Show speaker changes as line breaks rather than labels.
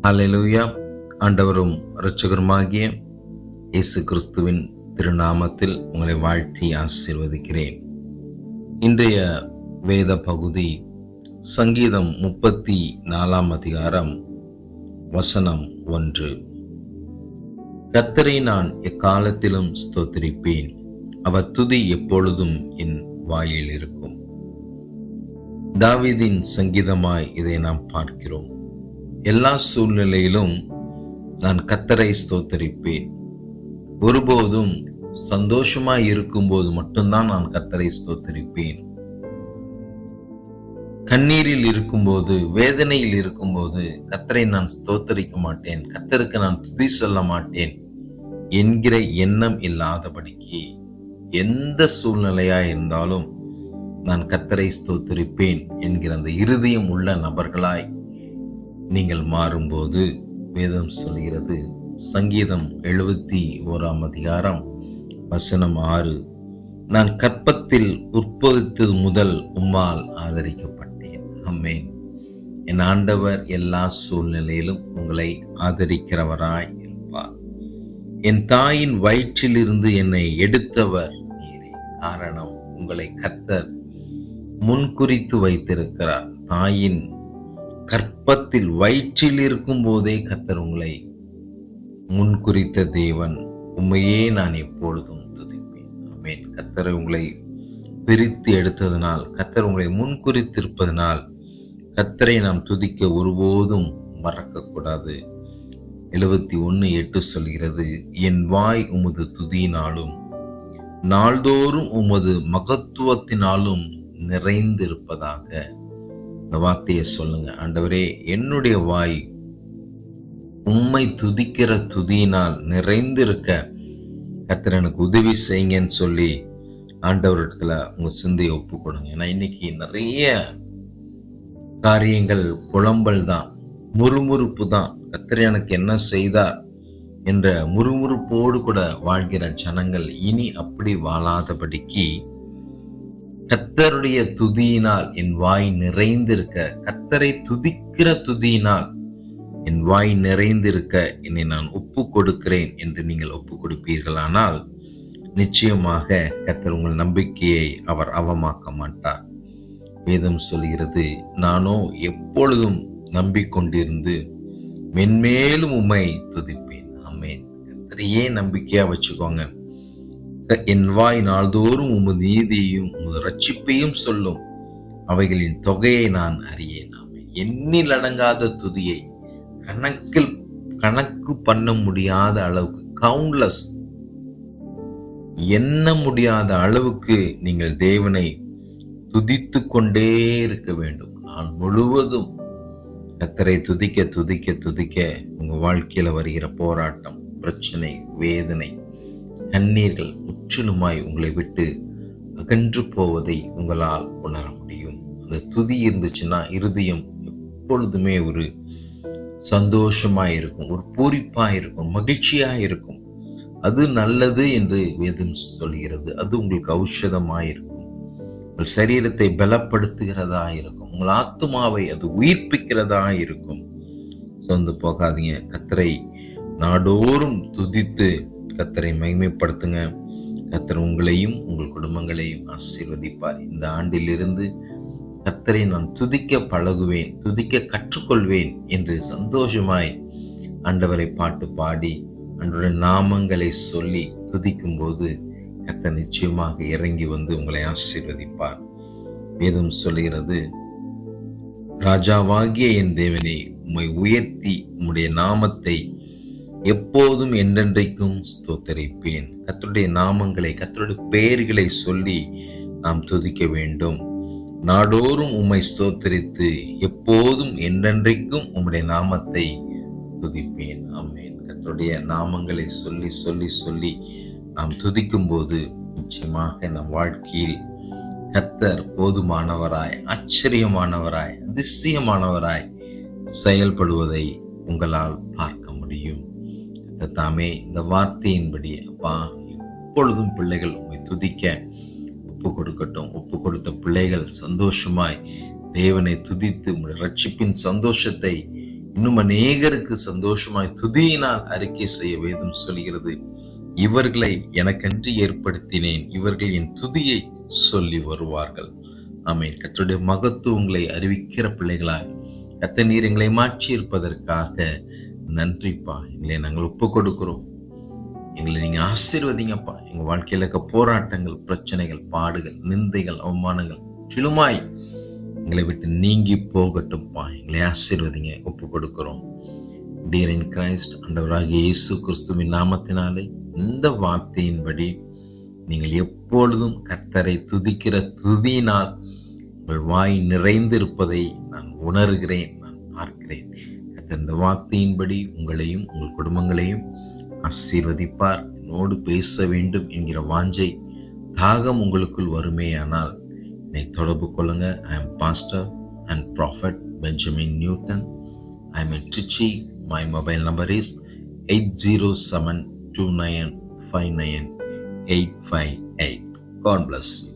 அல்லேலூயா. ஆண்டவரும் இரட்சகருமாகிய இயேசு கிறிஸ்துவின் திருநாமத்தில் உங்களை வாழ்த்தி ஆசீர்வதிக்கிறேன். இன்றைய வேத பகுதி சங்கீதம் 34 அதிகாரம் வசனம் 1. கர்த்தரை நான் எக்காலத்திலும் ஸ்தோத்திரிப்பேன், அவர் துதி எப்பொழுதும் என் வாயில் இருக்கும். தாவீதின் சங்கீதமாய் இதை நாம் பார்க்கிறோம். எல்லா சூழ்நிலையிலும் நான் கர்த்தரை ஸ்தோத்தரிப்பேன். ஒருபோதும் சந்தோஷமாய் இருக்கும்போது மட்டும்தான் நான் கர்த்தரை ஸ்தோத்தரிப்பேன். கண்ணீரில் இருக்கும்போது, வேதனையில் இருக்கும்போது கர்த்தரை நான் ஸ்தோத்தரிக்க மாட்டேன், கர்த்தருக்கு நான் துதி சொல்ல மாட்டேன் என்கிற எண்ணம் இல்லாதபடிக்கு எந்த சூழ்நிலையா இருந்தாலும் நான் கர்த்தரை ஸ்தோத்தரிப்பேன் என்கிற அந்த இருதயம் உள்ள நபர்களாய் நீங்கள் மாறும்போது வேதம் சொல்கிறது, சங்கீதம் 71 அதிகாரம் வசனம் 6, நான் கற்பத்தில் உற்பவித்தது முதல் உம்மால் ஆதரிக்கப்பட்டேன். ஆமென். என் ஆண்டவர் எல்லா சூழ்நிலையிலும் உங்களை ஆதரிக்கிறவராய் இருப்பார். என் தாயின் வயிற்றிலிருந்து என்னை எடுத்தவர் நீரே. காரணம், உங்களை கர்த்தர் முன்குறித்து வைத்திருக்கிறார். தாயின் கற்பத்தில் வயிற்றில் இருக்கும் போதே கர்த்தர் உங்களை முன்குறித்த தேவன். உண்மையே நான் எப்பொழுதும் துதிப்பேன். ஆமென். கர்த்தர் உங்களை பிரித்து எடுத்ததனால், கர்த்தர் உங்களை முன்குறித்திருப்பதனால் கர்த்தரை நாம் துதிக்க ஒருபோதும் மறக்கக்கூடாது. 71:8 சொல்கிறது, என் வாய் உமது துதியினாலும் நாள்தோறும் உமது மகத்துவத்தினாலும் நிறைந்திருப்பதாக. இந்த வார்த்தையை சொல்லுங்க. ஆண்டவரே, என்னுடைய வாய் உம்மை துதிக்கிற துதியினால் நிறைந்திருக்க கர்த்தர் எனக்கு உதவி செய்யுங்கன்னு சொல்லி ஆண்டவரிடத்துல உங்க சிந்தையை ஒப்பு கொடுங்க. ஏன்னா இன்னைக்கு நிறைய காரியங்கள் புலம்பல் தான், முறுமுறுப்பு தான். கர்த்தர் எனக்கு என்ன செய்தார் என்ற முறுமுறுப்போடு கூட வாழ்கிற ஜனங்கள் இனி அப்படி வாழாதபடிக்கு கர்த்தருடைய துதியினால் என் வாய் நிறைந்திருக்க, கர்த்தரை துதிக்கிற துதியினால் என் வாய் நிறைந்திருக்க என்னை நான் ஒப்பு கொடுக்கிறேன் என்று நீங்கள் ஒப்பு கொடுப்பீர்களானால் நிச்சயமாக கர்த்தர் உங்கள் நம்பிக்கையை அவர் அவமாக்க மாட்டார். வேதம் சொல்கிறது, நானோ எப்பொழுதும் நம்பிக்கொண்டிருந்து மென்மேலும் உம்மை துதிப்பேன். ஆமென். கர்த்தரையே நம்பிக்கையா வச்சுக்கோங்க. என் வாய் நாள்தோறும் உமது நீதியையும் உமது ரட்சிப்பையும் சொல்லும், அவைகளின் தொகையை நான் அறியேன். எண்ணில் அடங்காத துதியை, கணக்கு பண்ண முடியாத அளவுக்கு, கவுண்ட்லெஸ், எண்ண முடியாத அளவுக்கு நீங்கள் தேவனை துதித்து கொண்டே இருக்க வேண்டும். நான் முழுவதும் கர்த்தரை துதிக்க துதிக்க துதிக்க உங்க வாழ்க்கையில வருகிற போராட்டம், பிரச்சனை, வேதனை, கண்ணீர்கள் முற்றிலுமாய் உங்களை விட்டு அகன்று போவதை உங்களால் உணர முடியும். அந்த துதி இருந்துச்சுன்னா இருதயம் எப்பொழுதுமே ஒரு சந்தோஷமாய் இருக்கும், ஒரு பூரிப்பாய் இருக்கும், மகிழ்ச்சியாய் இருக்கும். அது நல்லது என்று வேதம் சொல்கிறது. அது உங்களுக்கு ஔஷதமாய் இருக்கும், உங்கள் சரீரத்தை பலப்படுத்துகிறதா இருக்கும், உங்கள் ஆத்துமாவை அது உயிர்ப்பிக்கிறதா இருக்கும். சொந்து போகாதீங்க. கர்த்தரை நாடோறும் துதித்து கர்த்தரை மகிமைப்படுத்துங்க. கர்த்தர் உங்களையும் உங்கள் குடும்பங்களையும் ஆசீர்வதிப்பார். இந்த ஆண்டிலிருந்து கர்த்தரை நான் துதிக்க பழகுவேன், துதிக்க கற்றுக்கொள்வேன் என்று சந்தோஷமாய் ஆண்டவரை பாட்டு பாடி ஆண்டவருடைய நாமங்களை சொல்லி துதிக்கும் போது கர்த்தர் நிச்சயமாக இறங்கி வந்து உங்களை ஆசீர்வதிப்பார். வேதம் சொல்கிறது, ராஜாவாகிய என் தேவனே, உம்மை உயர்த்தி உம்முடைய நாமத்தை எப்போதும் என்றென்றைக்கும் ஸ்தோத்தரிப்பேன். கர்த்தருடைய நாமங்களை, கர்த்தருடைய பெயர்களை சொல்லி நாம் துதிக்க வேண்டும். நாடோறும் உம்மை ஸ்தோத்தரித்து எப்போதும் என்றென்றைக்கும் உம்முடைய நாமத்தை துதிப்பேன். ஆமென். கர்த்தருடைய நாமங்களை சொல்லி சொல்லி சொல்லி நாம் துதிக்கும் போது நிச்சயமாக நம் வாழ்க்கையில் கர்த்தர் போதுமானவராய், ஆச்சரியமானவராய், அதிசயமானவராய் செயல்படுவதை உங்களால் பார்க்க முடியும். தாமே இந்த வார்த்தையின்படி அப்பா, எப்பொழுதும் பிள்ளைகள் உம்மை துதிக்க ஒப்பு கொடுக்கட்டும். ஒப்பு கொடுத்த பிள்ளைகள் சந்தோஷமாய் தேவனை துதித்து உம்முடைய ரட்சிப்பின் சந்தோஷத்தை இன்னும் அநேகருக்கு சந்தோஷமாய் துதியினால் அறிக்கை செய்ய வேதம் சொல்கிறது. இவர்களை எனக்கென்று ஏற்படுத்தினேன், இவர்கள் என் துதியை சொல்லி வருவார்கள். ஆமென். கர்த்தருடைய மகத்துவங்களை அறிவிக்கிற பிள்ளைகளாய் கர்த்தர் நீர் எங்களை மாற்றி இருப்பதற்காக நன்றிப்பா. எங்களை நாங்கள் ஒப்பு கொடுக்கிறோம். எங்களை நீங்க ஆசீர்வதிங்கப்பா. எங்க வாழ்க்கையில இருக்க போராட்டங்கள், பிரச்சனைகள், பாடுகள், நிந்தைகள், அவமானங்கள் முற்றிலுமாய் எங்களை விட்டு நீங்கி போகட்டும்ப்பா. எங்களை ஆசீர்வதிங்க, ஒப்பு கொடுக்கிறோம். டியர் இன் கிரைஸ்ட், ஆண்டவராகிய இயேசு கிறிஸ்துவின் நாமத்தினாலே இந்த வார்த்தையின்படி நீங்கள் எப்பொழுதும் கர்த்தரை துதிக்கிற துதியினால் உங்கள் வாய் நிறைந்திருப்பதை நான் உணர்கிறேன், நான் பார்க்கிறேன். கர்த்தர் இந்த வார்த்தையின்படி உங்களையும் உங்கள் குடும்பங்களையும் ஆசீர்வதிப்பார். என்னோடு பேச வேண்டும் என்கிற வாஞ்சை, தாகம் உங்களுக்குள் வருமேயானால் என்னை தொடர்பு கொள்ளுங்க. I am pastor and prophet Benjamin Newton. I am in Trichy. My mobile number is 80729599858. God bless you.